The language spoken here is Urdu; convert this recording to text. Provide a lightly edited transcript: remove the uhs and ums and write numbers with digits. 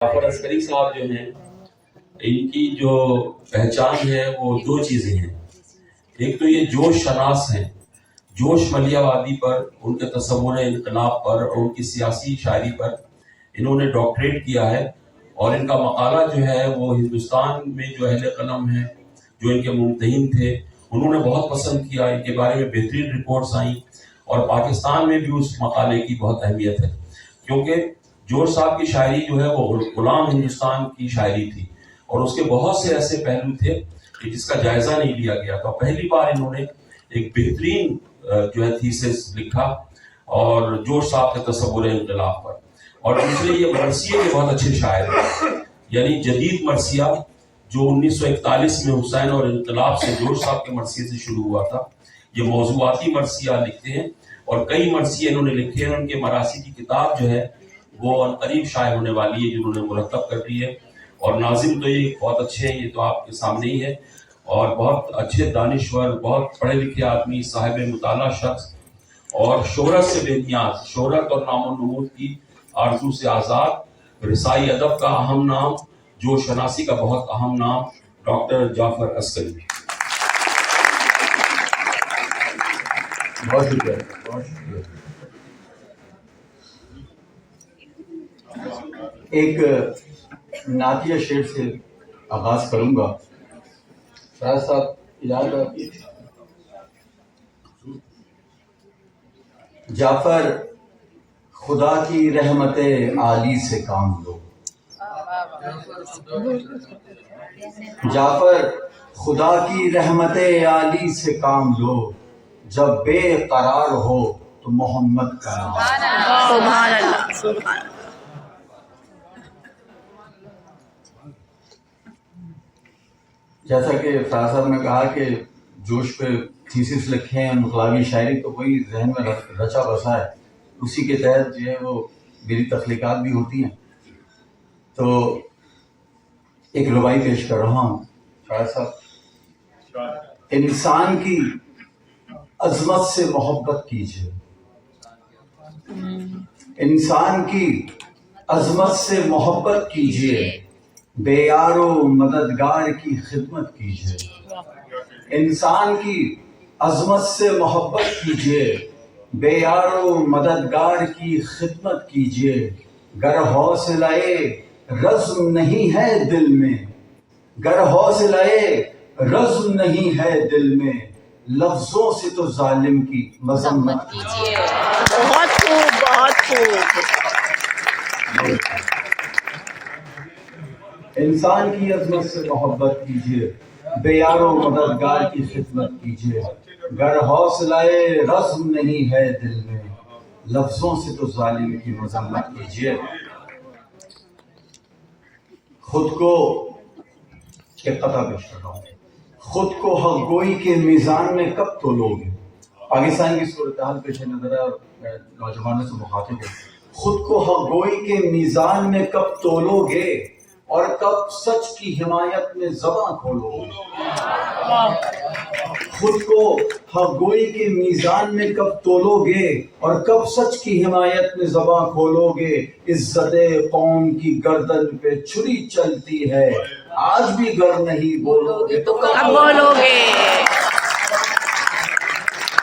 جعفر عسکری صاحب جو ہیں، ان کی جو پہچان ہے وہ دو چیزیں ہیں. ایک تو یہ جوش شناس ہیں، جوش ملیہ وادی پر، ان کے تصور انقلاب پر اور ان کی سیاسی شاعری پر انہوں نے ڈاکٹریٹ کیا ہے. اور ان کا مقالہ جو ہے وہ ہندوستان میں جو اہل قلم ہیں، جو ان کے ممتحن تھے، انہوں نے بہت پسند کیا. ان کے بارے میں بہترین رپورٹس آئیں اور پاکستان میں بھی اس مقالے کی بہت اہمیت ہے، کیونکہ جوش صاحب کی شاعری جو ہے وہ غلام ہندوستان کی شاعری تھی اور اس کے بہت سے ایسے پہلو تھے کہ جس کا جائزہ نہیں لیا گیا تھا. پہلی بار انہوں نے ایک بہترین جو ہے تھیسس لکھا اور جوش صاحب کے تصور انقلاب پر. اور دوسرے یہ مرثیے کے بہت اچھے شاعر ہیں، یعنی جدید مرثیہ جو 1941 میں حسین اور انقلاب سے جوش صاحب کے مرثیے سے شروع ہوا تھا، یہ موضوعاتی مرثیہ لکھتے ہیں اور کئی مرثیے انہوں نے لکھے ہیں. ان کے مراثی کی کتاب جو ہے وہ قریب شائع ہونے والی ہے، جنہوں نے مرتب کر دی ہے. اور ناظم تو یہ بہت اچھے ہیں، یہ تو آپ کے سامنے ہی ہے، اور بہت اچھے دانشور، بہت پڑھے لکھے آدمی، صاحب مطالعہ شخص، اور شہرت سے بے نیاز، شہرت اور نام و نمود کی آرزو سے آزاد، رسائی ادب کا اہم نام، جو شناسی کا بہت اہم نام، ڈاکٹر جعفر عسکری. بہت شکریہ، بہت شکریہ. ایک نعتیہ شعر سے آغاز کروں گا. فیاض صاحب اجازت ہے؟ جعفر خدا کی رحمت عالی سے کام لو، جعفر خدا کی رحمت عالی سے کام لو، جب بے قرار ہو تو محمد کا نام. سبحان اللہ، سبحان اللہ. جیسا کہ فیاض صاحب نے کہا کہ جوش پہ تھیسس لکھے ہیں، انقلابی شاعری، تو وہی ذہن میں رچا بسا ہے، اسی کے تحت جو ہے وہ میری تخلیقات بھی ہوتی ہیں. تو ایک ربائی پیش کر رہا ہوں. فیاض صاحب، انسان کی عظمت سے محبت کیجیے، انسان کی عظمت سے محبت کیجیے، بے یار و مددگار کی خدمت کیجیے. انسان کی عظمت سے محبت کیجیے، بے یار و مددگار کی خدمت کیجیے. گر حوصلہ رزم نہیں ہے دل میں، گر حوصلہ رزم نہیں ہے دل میں، لفظوں سے تو ظالم کی مذمت کیجیے. بہت خوب، بہت خوب. انسان کی عظمت سے محبت کیجیے، بے یار و مددگار کی خدمت کیجیے. گر حوصلہ رزم نہیں ہے دل میں، لفظوں سے تو ظالم کی مذمت کیجیے. خود کو ایک قطعہ پیش کر رہا ہوں. خود کو حق گوئی کے میزان میں کب تولو گے. پاکستان کی صورتحال پیش نظر ہے اور میں نوجوانوں سے مخاطب ہوں. خود کو حق گوئی کے میزان میں کب تولو گے اور کب سچ کی حمایت میں زباں کھولو گے. خود کو حق گوئی کے میزان میں کب تولو گے اور کب سچ کی حمایت میں زباں کھولو گے. عزت قوم کی گردن پہ چھری چلتی ہے، آج بھی گر نہیں بولو گے تو کب بولو گے.